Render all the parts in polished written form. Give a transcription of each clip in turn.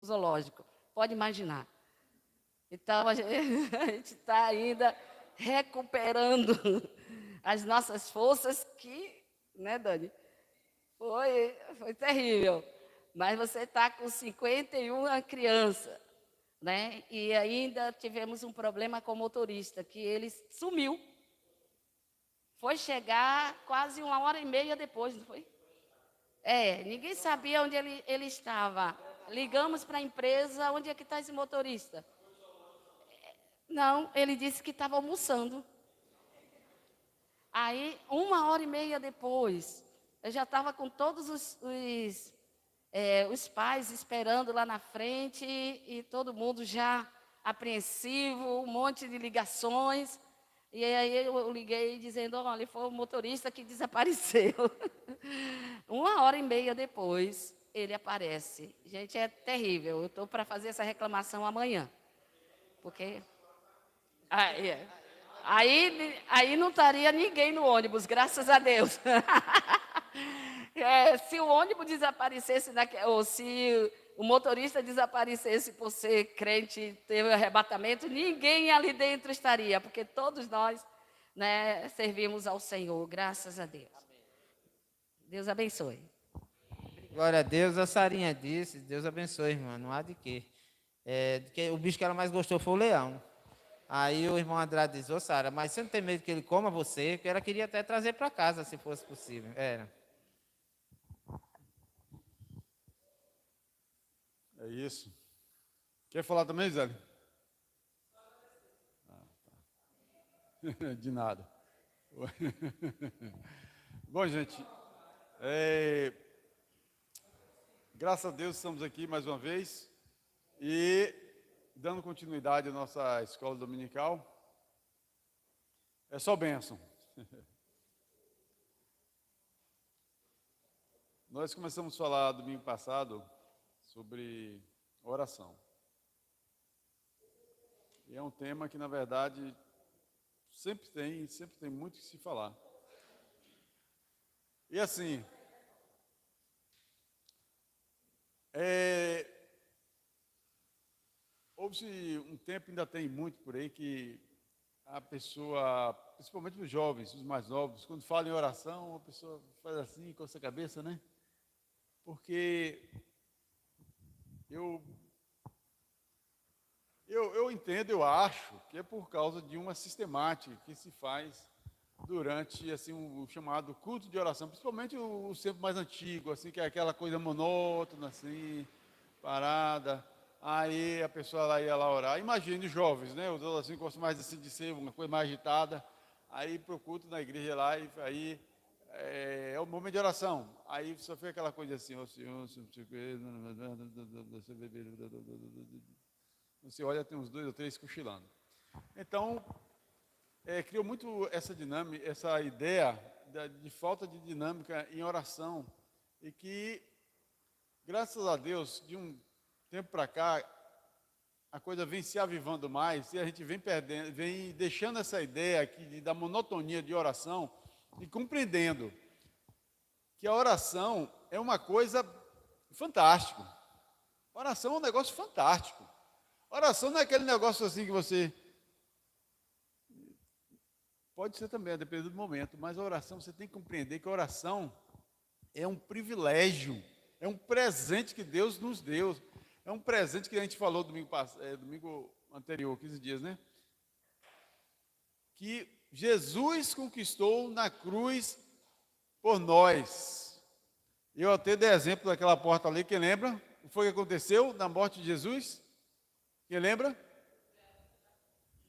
zoológico. Pode imaginar. Então, a gente está ainda recuperando as nossas forças que, né, Dani? Foi terrível. Mas você está com 51 criança, né? E ainda tivemos um problema com o motorista, que ele sumiu. Foi chegar quase 1 hora e meia depois, não foi? Ninguém sabia onde ele estava. Ligamos para a empresa, onde é que está esse motorista? Não, ele disse que estava almoçando. Aí, 1 hora e meia depois, eu já estava com todos os pais esperando lá na frente e todo mundo já apreensivo, um monte de ligações. E aí eu liguei dizendo, olha, foi o motorista que desapareceu. 1 hora e meia depois, ele aparece. Gente, é terrível. Eu estou para fazer essa reclamação amanhã. Porque aí, aí não estaria ninguém no ônibus, graças a Deus. Se o ônibus desaparecesse, ou se o motorista desaparecesse por ser crente e ter o arrebatamento, ninguém ali dentro estaria, porque todos nós, né, servimos ao Senhor, graças a Deus. Deus abençoe. Glória a Deus, a Sarinha disse, Deus abençoe, irmã, não há de quê. O bicho que ela mais gostou foi o leão. Aí o irmão Andrade disse, ô Sara, mas você não tem medo que ele coma você? Que ela queria até trazer para casa, se fosse possível. Era. É isso. Quer falar também, Zé? De nada. Bom, gente, graças a Deus estamos aqui mais uma vez e dando continuidade à nossa escola dominical. É só bênção. Nós começamos a falar domingo passado sobre oração. E é um tema que, na verdade, sempre tem muito que se falar. E assim, houve um tempo, ainda tem muito por aí, que a pessoa, principalmente os jovens, os mais novos, quando falam em oração, a pessoa faz assim, coça a cabeça, né? Porque eu entendo, eu acho que é por causa de uma sistemática que se faz durante assim o chamado culto de oração, principalmente o tempo mais antigo, assim, que é aquela coisa monótona, assim, parada. Aí a pessoa lá ia lá orar. Imagine os jovens, né? Os outros assim gostam mais assim, de ser uma coisa mais agitada. Aí para o culto na igreja lá, e aí é o momento de oração. Aí só foi aquela coisa assim, ó Senhor, você olha, tem uns 2 ou 3 cochilando. Então, criou muito essa dinâmica, essa ideia de falta de dinâmica em oração. E que, graças a Deus, de um tempo para cá, a coisa vem se avivando mais e a gente vem perdendo, vem deixando essa ideia aqui da monotonia de oração e compreendendo que a oração é uma coisa fantástica. Oração é um negócio fantástico. Oração não é aquele negócio assim que você... Pode ser também, a depender do momento, mas a oração, você tem que compreender que a oração é um privilégio, é um presente que Deus nos deu. É um presente que a gente falou domingo anterior, 15 dias, né? Que Jesus conquistou na cruz por nós. Eu até dei exemplo daquela porta ali, quem lembra? O que foi que aconteceu na morte de Jesus? Quem lembra?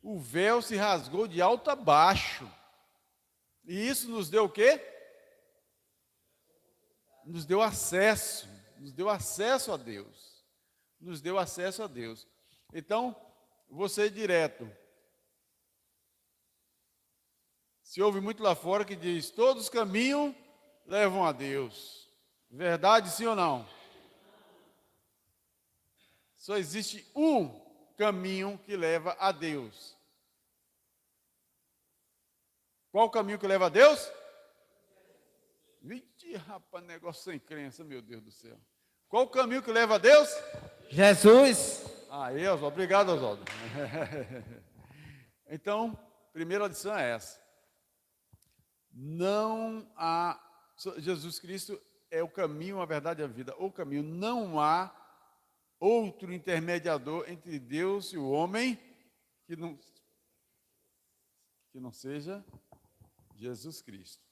O véu se rasgou de alto a baixo. E isso nos deu o quê? Nos deu acesso a Deus. Nos deu acesso a Deus. Então, você direto. Se ouve muito lá fora que diz, todos os caminhos levam a Deus. Verdade, sim ou não? Só existe um caminho que leva a Deus. Qual o caminho que leva a Deus? Vixe, rapaz, negócio sem crença, meu Deus do céu. Qual o caminho que leva a Deus? Jesus. Aí, Oswaldo, obrigado, Oswaldo. Então, primeira lição é essa. Não há, Jesus Cristo é o caminho, a verdade e a vida. O caminho, não há outro intermediador entre Deus e o homem que não seja Jesus Cristo.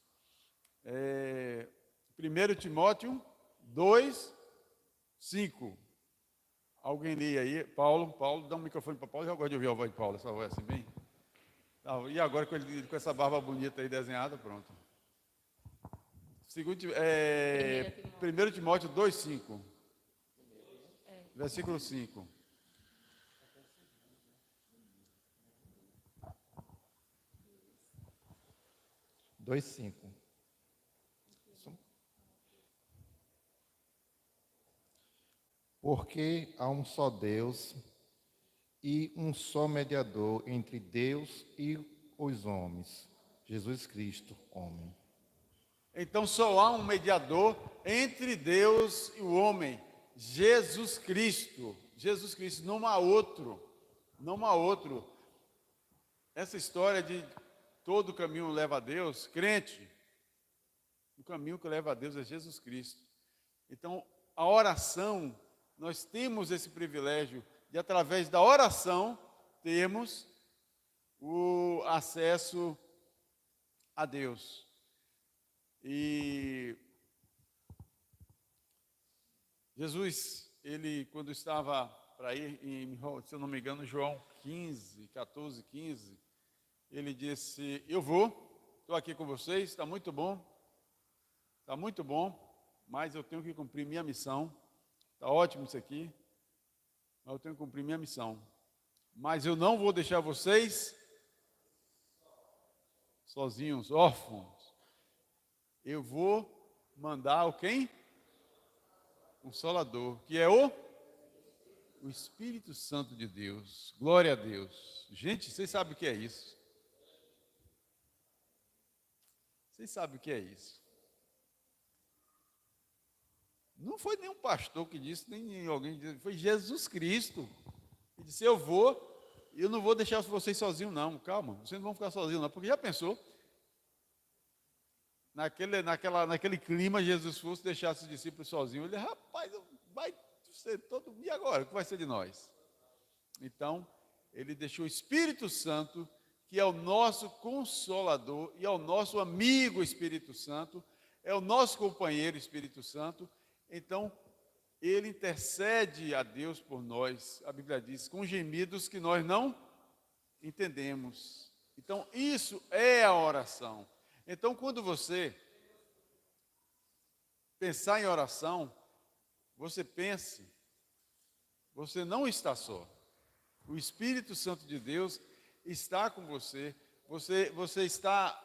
1 Timóteo 2, 5. Alguém lê aí? Paulo, dá um microfone para Paulo. Eu gosto de ouvir a voz de Paulo, essa voz assim bem. E agora com essa barba bonita aí desenhada, pronto. 1 Timóteo 2, 5. Versículo 5. Dois, 5. Porque há um só Deus e um só mediador entre Deus e os homens, Jesus Cristo, homem. Então só há um mediador entre Deus e o homem, Jesus Cristo. Jesus Cristo, não há outro. Não há outro. Essa história de todo caminho leva a Deus, crente, o caminho que leva a Deus é Jesus Cristo. Então, a oração, nós temos esse privilégio de, através da oração, termos o acesso a Deus. E Jesus, ele quando estava para ir, se eu não me engano, João 14, 15, ele disse, eu vou, estou aqui com vocês, está muito bom, mas eu tenho que cumprir minha missão, está ótimo isso aqui, mas eu tenho que cumprir minha missão. Mas eu não vou deixar vocês sozinhos, órfãos. Eu vou mandar o quem? Consolador, que é o Espírito Santo de Deus. Glória a Deus. Gente, vocês sabem o que é isso? Vocês sabem o que é isso? Não foi nenhum pastor que disse, nem alguém que disse, foi Jesus Cristo. Ele disse, eu não vou deixar vocês sozinhos não, calma, vocês não vão ficar sozinhos não, porque já pensou? Naquele clima, Jesus fosse deixasse os discípulos sozinhos, ele, rapaz, vai ser todo, e agora, o que vai ser de nós? Então, ele deixou o Espírito Santo, que é o nosso Consolador, e é o nosso amigo Espírito Santo, é o nosso companheiro Espírito Santo. Então, ele intercede a Deus por nós, a Bíblia diz, com gemidos que nós não entendemos. Então, isso é a oração. Então, quando você pensar em oração, você pense, você não está só. O Espírito Santo de Deus está com você, você está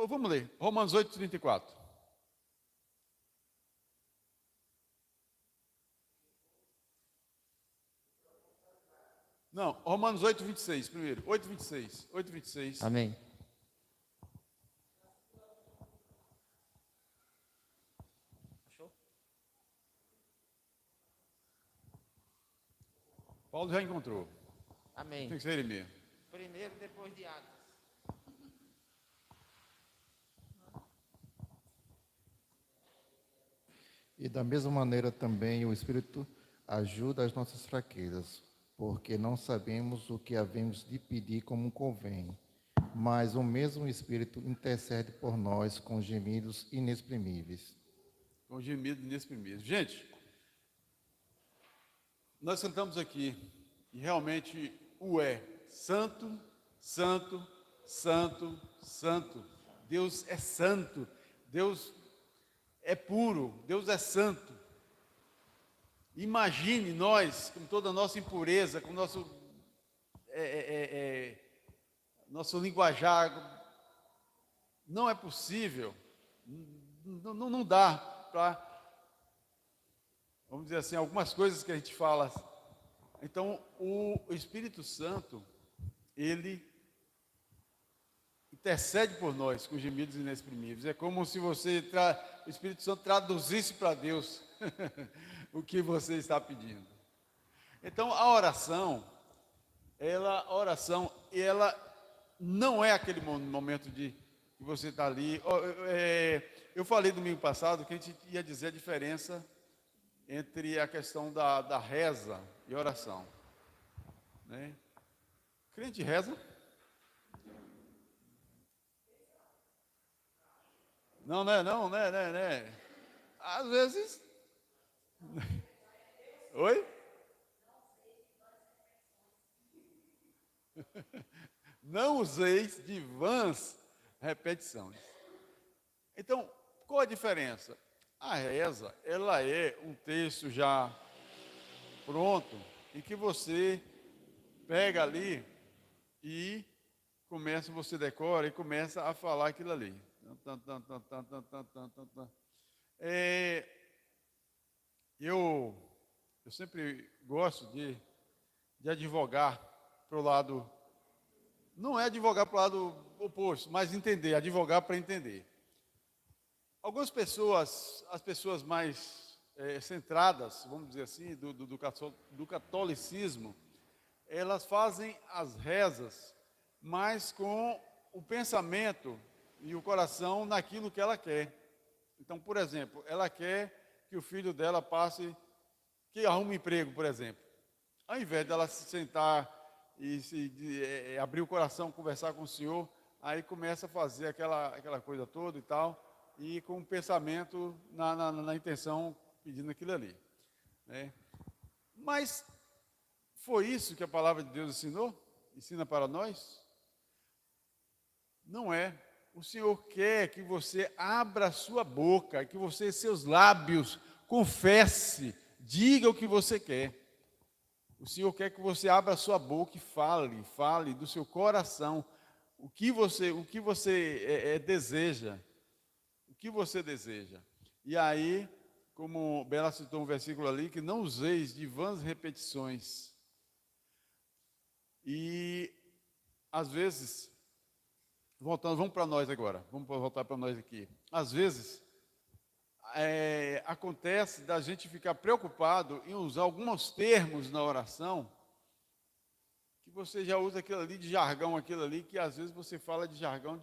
Vamos ler, Romanos 8, 34. Não, Romanos 8, 26, primeiro. 8, 26. 8, 26. Amém. Paulo já encontrou. Amém. Tem que ser ele mesmo. Primeiro, depois de Atos. E da mesma maneira também o Espírito ajuda as nossas fraquezas, porque não sabemos o que havemos de pedir como convém, mas o mesmo Espírito intercede por nós com gemidos inexprimíveis. Com gemido inexprimível. Gente, nós cantamos aqui, e realmente santo, santo, santo, santo. Deus é santo, Deus é puro, Deus é santo. Imagine nós, com toda a nossa impureza, com o nosso linguajar, não é possível, não dá para, vamos dizer assim, algumas coisas que a gente fala. Então, o Espírito Santo, ele intercede por nós com gemidos inexprimíveis. É como se você, o Espírito Santo traduzisse para Deus o que você está pedindo. Então, a oração, ela não é aquele momento de que você está ali. Eu falei domingo passado que a gente ia dizer a diferença entre a questão da reza e oração. Né? Crente reza? Não, né? Não, né? Às vezes. Oi? Não useis de vãs repetições. Então, qual a diferença? A reza, ela é um texto já pronto, em que você pega ali e você decora e começa a falar aquilo ali. Eu sempre gosto de advogar para o lado, não é advogar para o lado oposto, mas entender, advogar para entender. Algumas pessoas, as pessoas mais centradas, vamos dizer assim, do catolicismo, elas fazem as rezas, mas com o pensamento e o coração naquilo que ela quer. Então, por exemplo, ela quer que o filho dela que arrume emprego, por exemplo. Ao invés dela se sentar e abrir o coração, conversar com o Senhor, aí começa a fazer aquela coisa toda e tal, e com o pensamento na intenção, pedindo aquilo ali. Né? Mas foi isso que a palavra de Deus ensina para nós? Não é. O Senhor quer que você abra a sua boca, que você, seus lábios, confesse, diga o que você quer. O Senhor quer que você abra a sua boca e fale do seu coração o que você deseja. O que você deseja. E aí, como Bela citou um versículo ali, que não useis de vãs repetições. E, às vezes, vamos para nós agora, vamos voltar para nós aqui. Às vezes, acontece da gente ficar preocupado em usar alguns termos na oração, que você já usa aquilo ali de jargão, aquilo ali, que às vezes você fala de jargão,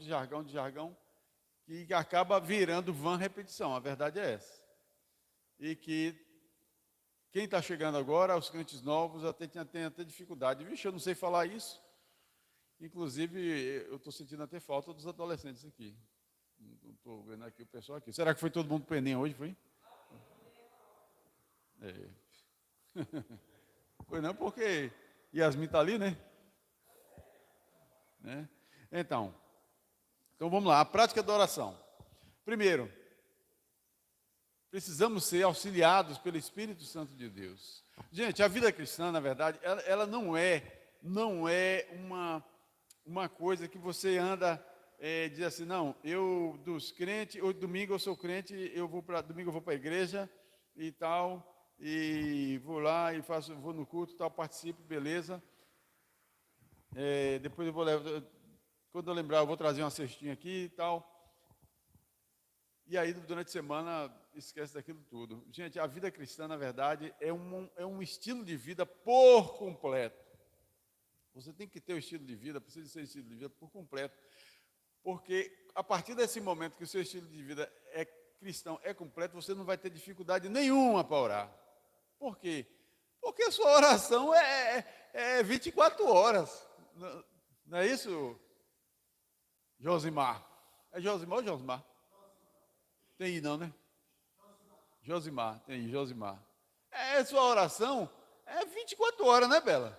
que acaba virando vã repetição. A verdade é essa. E que quem está chegando agora, os crentes novos, tem até dificuldade. Vixe, eu não sei falar isso. Inclusive, eu estou sentindo até falta dos adolescentes aqui. Não estou vendo aqui o pessoal aqui. Será que foi todo mundo para o Enem hoje, foi? Foi não, porque Yasmin está ali, né? Então, vamos lá. A prática da oração. Primeiro, precisamos ser auxiliados pelo Espírito Santo de Deus. Gente, a vida cristã, na verdade, ela não é uma coisa que você anda diz assim, não, eu dos crentes, hoje domingo eu sou crente, domingo eu vou para a igreja e tal, e vou lá e vou no culto, tal, participo, beleza. Depois eu vou levar, quando eu lembrar, eu vou trazer uma cestinha aqui e tal. E aí, durante a semana, esquece daquilo tudo. Gente, a vida cristã, na verdade, é um estilo de vida por completo. Você tem que ter o estilo de vida, precisa ser estilo de vida por completo. Porque a partir desse momento que o seu estilo de vida é cristão, é completo, você não vai ter dificuldade nenhuma para orar. Por quê? Porque a sua oração é 24 horas. Não é isso, Josimar? É Josimar ou Josimar? Tem aí não, né? Josimar, tem aí, Josimar. Sua oração é 24 horas, né, Bela?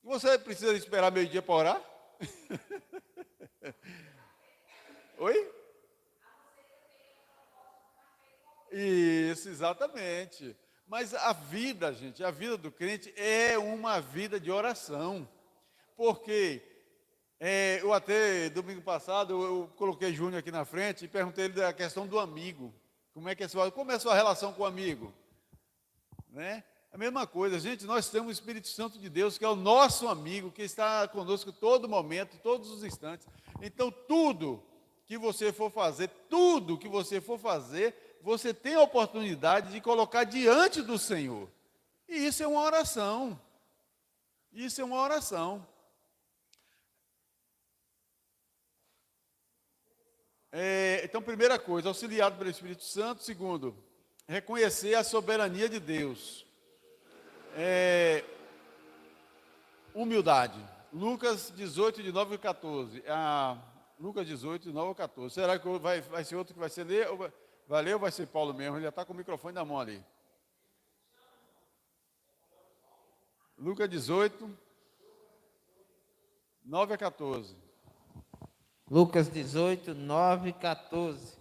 Você precisa esperar meio-dia para orar? Oi? Isso, exatamente. Mas a vida, gente, a vida do crente é uma vida de oração. Porque eu até, domingo passado, eu coloquei Júnior aqui na frente e perguntei ele da questão do amigo. Como é a sua relação com o amigo? Né? A mesma coisa, gente, nós temos o Espírito Santo de Deus, que é o nosso amigo, que está conosco todo momento, todos os instantes. Então, tudo que você for fazer, você tem a oportunidade de colocar diante do Senhor. E isso é uma oração. Isso é uma oração. Então, primeira coisa, auxiliado pelo Espírito Santo. Segundo, reconhecer a soberania de Deus. Humildade. Lucas 18, de 9 a 14. Lucas 18, de 9 a 14. Será que vai ser outro que vai ser ler? Vai ler ou vai ser Paulo mesmo? Ele já está com o microfone na mão ali. Lucas 18, 9 a 14. Lucas 18, 9 e 14.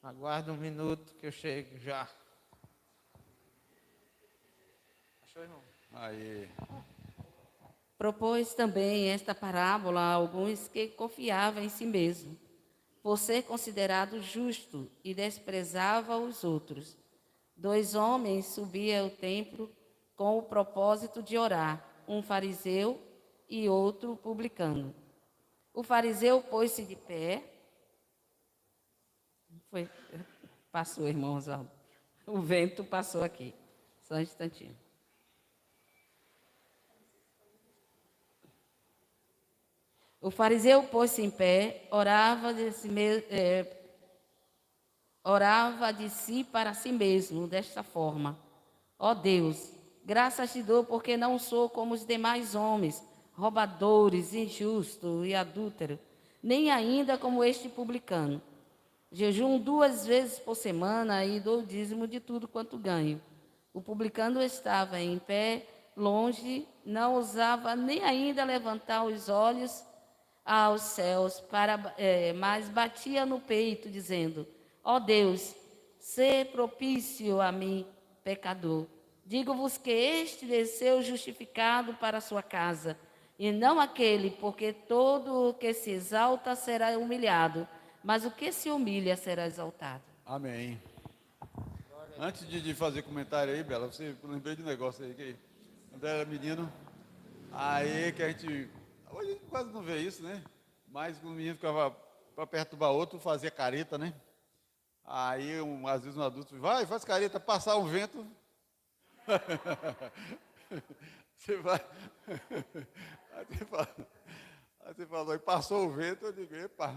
Aguarda um minuto que eu chego já. Achou, irmão? Aí. Propôs também esta parábola a alguns que confiavam em si mesmo, por ser considerado justo e desprezava os outros. 2 homens subiam ao templo com o propósito de orar, um fariseu e outro publicano. O fariseu pôs-se de pé. Passou, irmão Oswaldo. O vento passou aqui. Só um instantinho. O fariseu pôs-se em pé, orava de si para si mesmo, desta forma: ó Deus, graças te dou porque não sou como os demais homens, roubadores, injustos e adúlteros, nem ainda como este publicano. Jejum 2 vezes por semana e dou o dízimo de tudo quanto ganho. O publicano estava em pé, longe, não ousava nem ainda levantar os olhos aos céus, mas batia no peito, dizendo: ó Deus, sê propício a mim, pecador. Digo-vos que este desceu justificado para a sua casa, e não aquele, porque todo o que se exalta será humilhado, mas o que se humilha será exaltado. Amém. Antes de fazer comentário aí, Bela, você lembrei de um negócio aí, que quando era menino, aí que a gente, hoje a gente quase não vê isso, né? Mas quando o menino ficava para perturbar outro, fazia careta, né? Aí, às vezes um adulto, faz careta, passar um vento. Você vai. Aí você falou, e passou o vento, eu digo, epa.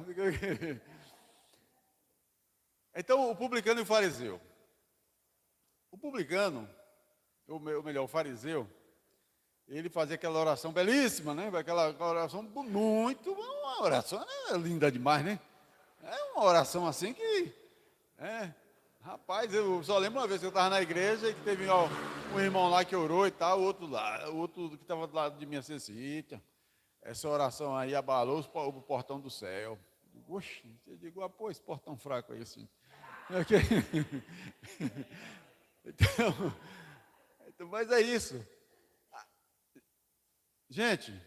Então, o publicano e o fariseu. O publicano, ou melhor, o fariseu, ele fazia aquela oração belíssima, né? Aquela oração muito, uma oração linda demais, né? É uma oração assim que, rapaz, eu só lembro uma vez que eu estava na igreja e que teve um irmão lá que orou e tal, o outro que estava do lado de mim assim, eita, essa oração aí abalou o portão do céu. Oxe, eu digo, pô, esse portão fraco aí assim. Então, mas é isso. Gente,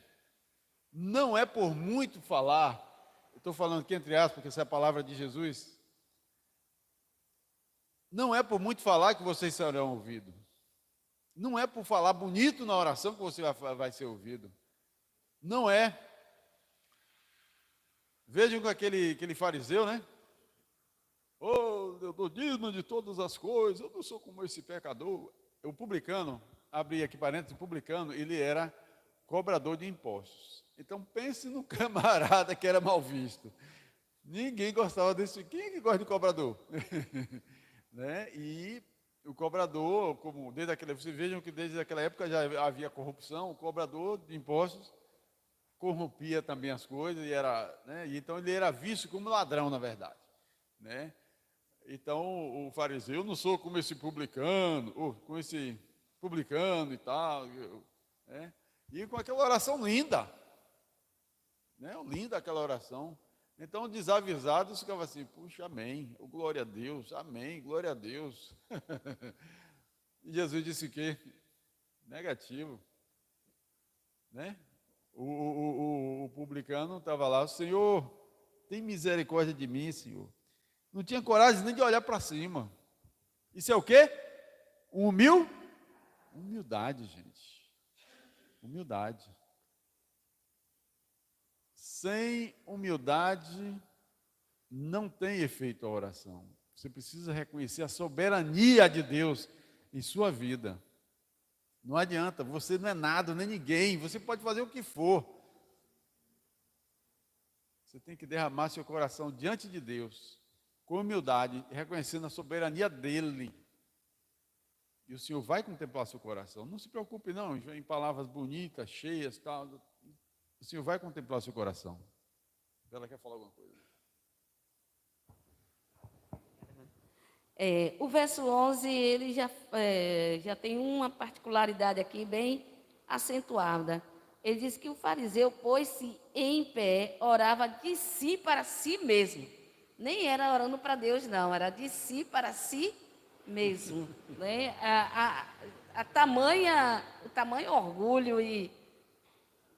não é por muito falar, eu estou falando aqui entre aspas, porque essa é a palavra de Jesus, não é por muito falar que vocês serão ouvidos. Não é por falar bonito na oração que você vai ser ouvido. Não é. Vejam com aquele fariseu, né? Oh, eu dou dízimo de todas as coisas, eu não sou como esse pecador. O publicano, abri aqui parênteses, o publicano, ele era cobrador de impostos. Então pense no camarada que era mal visto. Ninguém gostava desse. Quem é que gosta de cobrador? Né? E o cobrador, vocês vejam que desde aquela época já havia corrupção, o cobrador de impostos corrompia também as coisas, e então ele era visto como ladrão, na verdade. Né? Então o fariseu, não sou como esse publicano, e tal, né? E com aquela oração linda, né? Linda aquela oração. Então, desavisados ficavam assim, puxa, amém, oh, glória a Deus, amém, glória a Deus. E Jesus disse o quê? Negativo. Né? O publicano estava lá, Senhor, tem misericórdia de mim, Senhor. Não tinha coragem nem de olhar para cima. Isso é o quê? Um Humildade, gente. Humildade. Sem humildade, não tem efeito a oração. Você precisa reconhecer a soberania de Deus em sua vida. Não adianta, você não é nada, nem ninguém, você pode fazer o que for. Você tem que derramar seu coração diante de Deus, com humildade, reconhecendo a soberania dEle. E o Senhor vai contemplar seu coração. Não se preocupe não, em palavras bonitas, cheias, tal. O Senhor vai contemplar seu coração. Ela quer falar alguma coisa? O verso 11, ele já tem uma particularidade aqui bem acentuada. Ele diz que o fariseu pôs-se em pé, orava de si para si mesmo. Nem era orando para Deus, não, era de si para si mesmo. Né? O tamanho orgulho e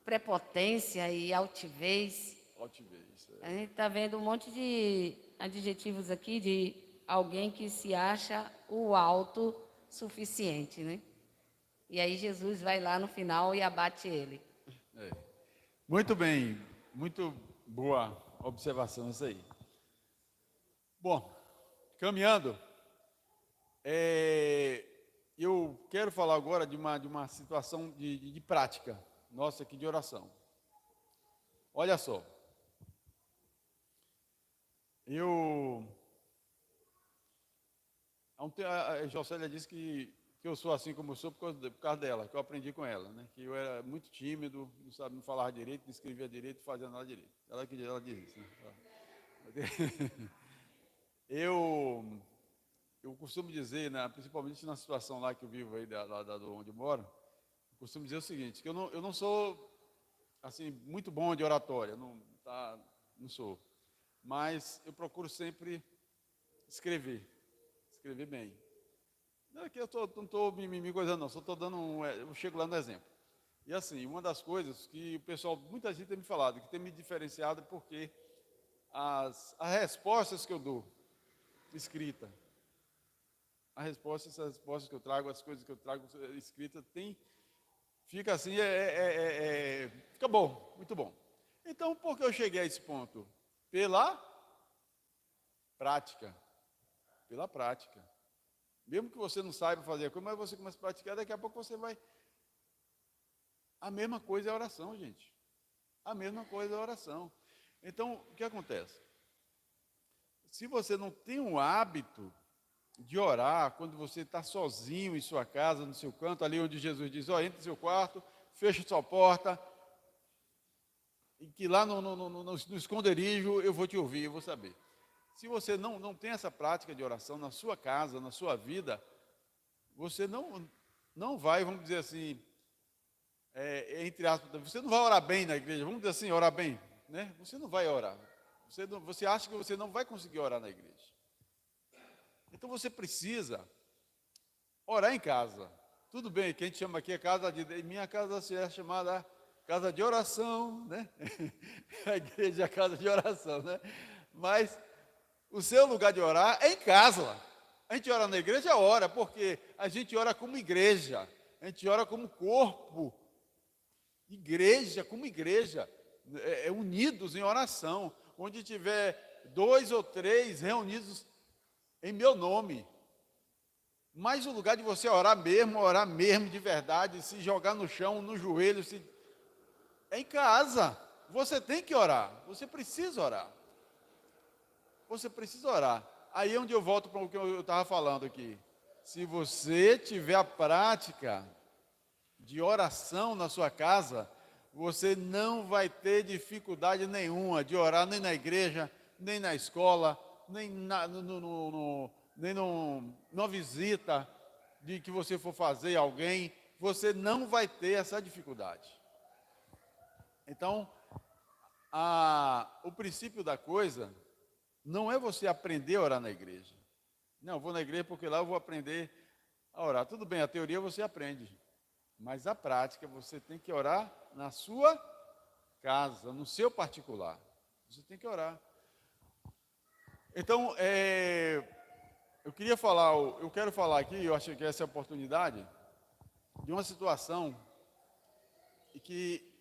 prepotência e altivez. Altivez. A gente está vendo um monte de adjetivos aqui de alguém que se acha o autossuficiente, né? E aí Jesus vai lá no final e abate ele. Muito bem, muito boa observação isso aí. Bom, caminhando, eu quero falar agora de uma situação de prática nossa aqui de oração. Olha só, a Jocélia disse que eu sou assim como eu sou por causa dela, que eu aprendi com ela, né? Que eu era muito tímido, não falava direito, não escrevia direito, não fazia nada direito. Ela diz isso, né? Eu costumo dizer, né, principalmente na situação lá que eu vivo aí, do onde eu moro, eu costumo dizer o seguinte, que eu não sou assim, muito bom de oratória, não sou, mas eu procuro sempre escrever bem. Não é que eu não estou me coisando, não, só estou dando eu chego lá no exemplo. E assim, uma das coisas que o pessoal, muita gente tem me falado, que tem me diferenciado, é porque as respostas que eu dou, escrita, essas respostas que eu trago, as coisas que eu trago escrita, fica assim, fica bom, muito bom. Então, por que eu cheguei a esse ponto? Pela prática. Pela prática. Mesmo que você não saiba fazer a coisa, mas você começa a praticar, daqui a pouco você vai. A mesma coisa é a oração, gente. A mesma coisa é a oração. Então, o que acontece? Se você não tem um hábito de orar, quando você está sozinho em sua casa, no seu canto, ali onde Jesus diz, entra no seu quarto, fecha sua porta, e que lá no esconderijo eu vou te ouvir, eu vou saber. Se você não tem essa prática de oração na sua casa, na sua vida, você não vai, vamos dizer assim, entre aspas, você não vai orar bem na igreja, vamos dizer assim, orar bem, né? Você não vai orar. Você acha que você não vai conseguir orar na igreja. Então você precisa orar em casa. Tudo bem, que a gente chama aqui minha casa é chamada casa de oração, né? A igreja é a casa de oração, né? Mas o seu lugar de orar é em casa. A gente ora na igreja, ora, porque a gente ora como igreja. A gente ora como corpo. Igreja, como igreja, unidos em oração. Onde tiver 2 ou 3 reunidos em meu nome. Mas o lugar de você orar mesmo de verdade, se jogar no chão, no joelho, é em casa. Você tem que orar. Você precisa orar. Você precisa orar. Aí é onde eu volto para o que eu estava falando aqui. Se você tiver a prática de oração na sua casa, você não vai ter dificuldade nenhuma de orar nem na igreja, nem na escola, nem numa visita de que você for fazer a alguém. Você não vai ter essa dificuldade. Então, o princípio da coisa não é você aprender a orar na igreja. Não, eu vou na igreja porque lá eu vou aprender a orar. Tudo bem, a teoria você aprende. Mas a prática você tem que orar na sua casa, no seu particular. Você tem que orar. Então, eu quero falar aqui, eu acho que essa é a oportunidade, de uma situação e que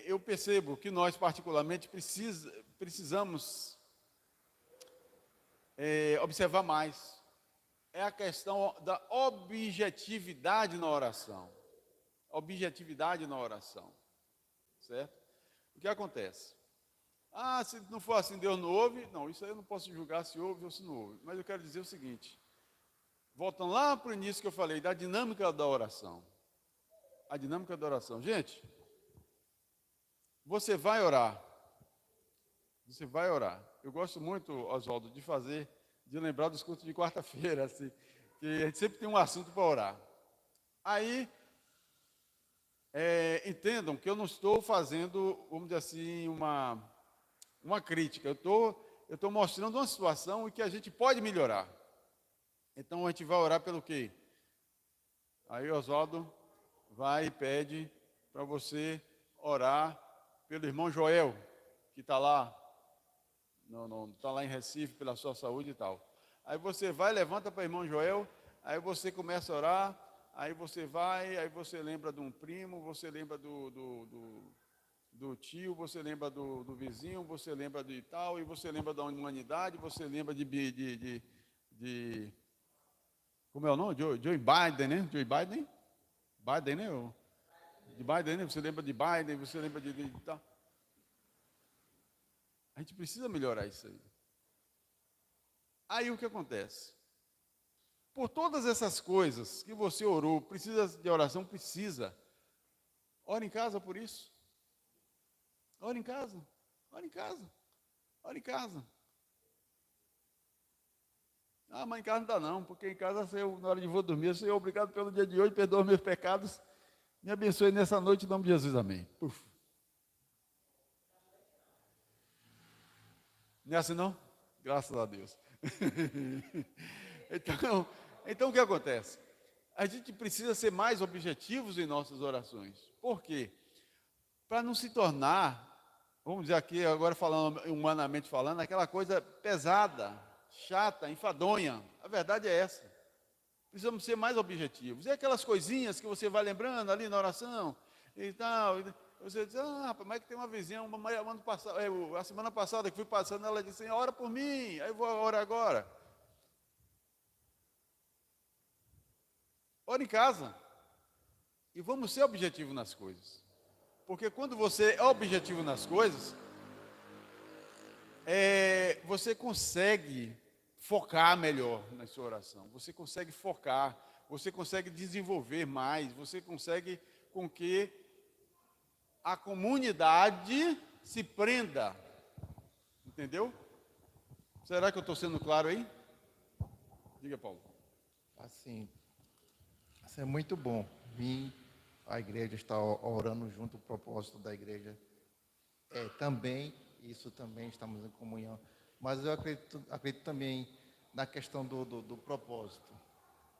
eu percebo que nós, particularmente, precisamos observar mais. É a questão da objetividade na oração. Objetividade na oração. Certo? O que acontece? Ah, se não for assim, Deus não ouve. Não, isso aí eu não posso julgar se ouve ou se não ouve. Mas eu quero dizer o seguinte. Voltando lá para o início que eu falei, da dinâmica da oração. A dinâmica da oração. Gente, você vai orar. Você vai orar. Eu gosto muito, Oswaldo, de lembrar dos cultos de quarta-feira, assim, que a gente sempre tem um assunto para orar. Aí, entendam que eu não estou fazendo, vamos dizer assim, uma crítica. Eu estou mostrando uma situação em que a gente pode melhorar. Então, a gente vai orar pelo quê? Aí, Oswaldo vai e pede para você orar pelo irmão Joel, que está lá, está lá em Recife, pela sua saúde e tal. Aí você vai, levanta para o irmão Joel, aí você começa a orar, aí você vai, aí você lembra de um primo, você lembra do tio, você lembra do vizinho, você lembra de tal, e você lembra da humanidade, você lembra de como é o nome? Joe Biden, né? Joe Biden? Biden, né? De Biden, né? Você lembra de Biden, você lembra de tal. A gente precisa melhorar isso aí. Aí o que acontece? Por todas essas coisas que você orou, precisa de oração? Precisa. Ora em casa por isso. Ora em casa. Ora em casa. Ora em casa. Ah, mas em casa não dá não, porque em casa, na hora de vou dormir, Senhor, obrigado pelo dia de hoje, perdoa meus pecados, me abençoe nessa noite, em nome de Jesus, amém. Puf. Não é assim não? Graças a Deus. Então o que acontece? A gente precisa ser mais objetivos em nossas orações. Por quê? Para não se tornar, vamos dizer aqui, agora falando, humanamente falando, aquela coisa pesada, chata, enfadonha. A verdade é essa. Precisamos ser mais objetivos. E aquelas coisinhas que você vai lembrando ali na oração e tal. Você diz, rapaz, mas é que tem uma vizinha, a semana passada que fui passando, ela disse, ora por mim, aí eu vou orar agora. Ora em casa. E vamos ser objetivos nas coisas. Porque quando você é objetivo nas coisas, você consegue focar melhor na sua oração. Você consegue focar, você consegue desenvolver mais, você consegue com que a comunidade se prenda. Entendeu? Será que eu estou sendo claro aí? Diga, Paulo. Assim, isso é muito bom. A igreja está orando junto, o propósito da igreja também, isso também estamos em comunhão. Mas eu acredito também na questão do propósito,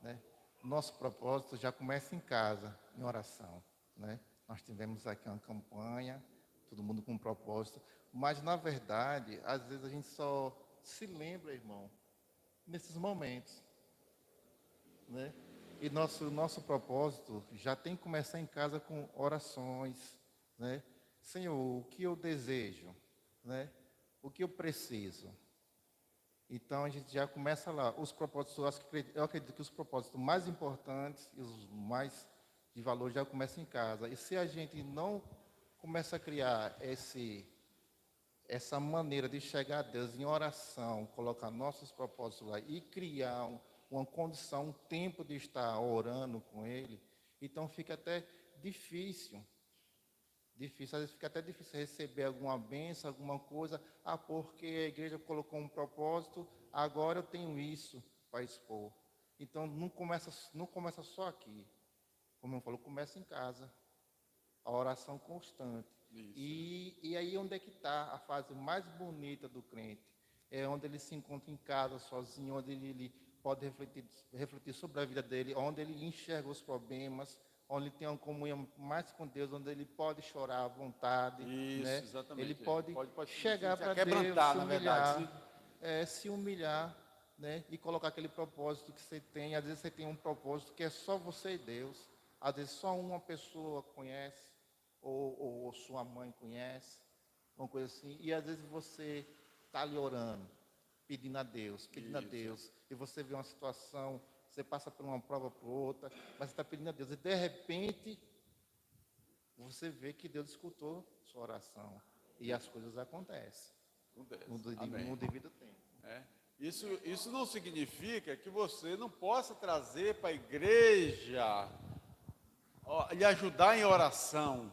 né? Nosso propósito já começa em casa, em oração, né? Nós tivemos aqui uma campanha, todo mundo com um propósito, mas na verdade, às vezes a gente só se lembra, irmão, nesses momentos, né? E nosso propósito já tem que começar em casa com orações, né? Senhor, o que eu desejo, né? O que eu preciso. Então a gente já começa lá. Os propósitos, eu acredito que os propósitos mais importantes e os mais de valor já começam em casa. E se a gente não começa a criar essa maneira de chegar a Deus em oração, colocar nossos propósitos lá e criar uma condição, um tempo de estar orando com Ele, então fica até difícil, às vezes fica até difícil receber alguma bênção, alguma coisa, porque a igreja colocou um propósito, agora eu tenho isso para expor. Então não começa só aqui, como eu falo, começa em casa, a oração constante. E aí onde é que está a fase mais bonita do crente? É onde ele se encontra em casa, sozinho, onde ele pode refletir sobre a vida dele, onde ele enxerga os problemas, onde ele tem uma comunhão mais com Deus, onde ele pode chorar à vontade, Isso, né? exatamente. Ele pode chegar para quebrantar, Deus, na verdade. se humilhar, né? E colocar aquele propósito que você tem. Às vezes você tem um propósito que é só você e Deus. Às vezes só uma pessoa conhece, ou sua mãe conhece, uma coisa assim. E às vezes você está ali orando, pedindo a Deus, e você vê uma situação, você passa por uma prova por outra, mas você está pedindo a Deus. E de repente, você vê que Deus escutou sua oração. E as coisas acontecem Amém. no devido tempo. É. Isso não significa que você não possa trazer para a igreja, lhe ajudar em oração.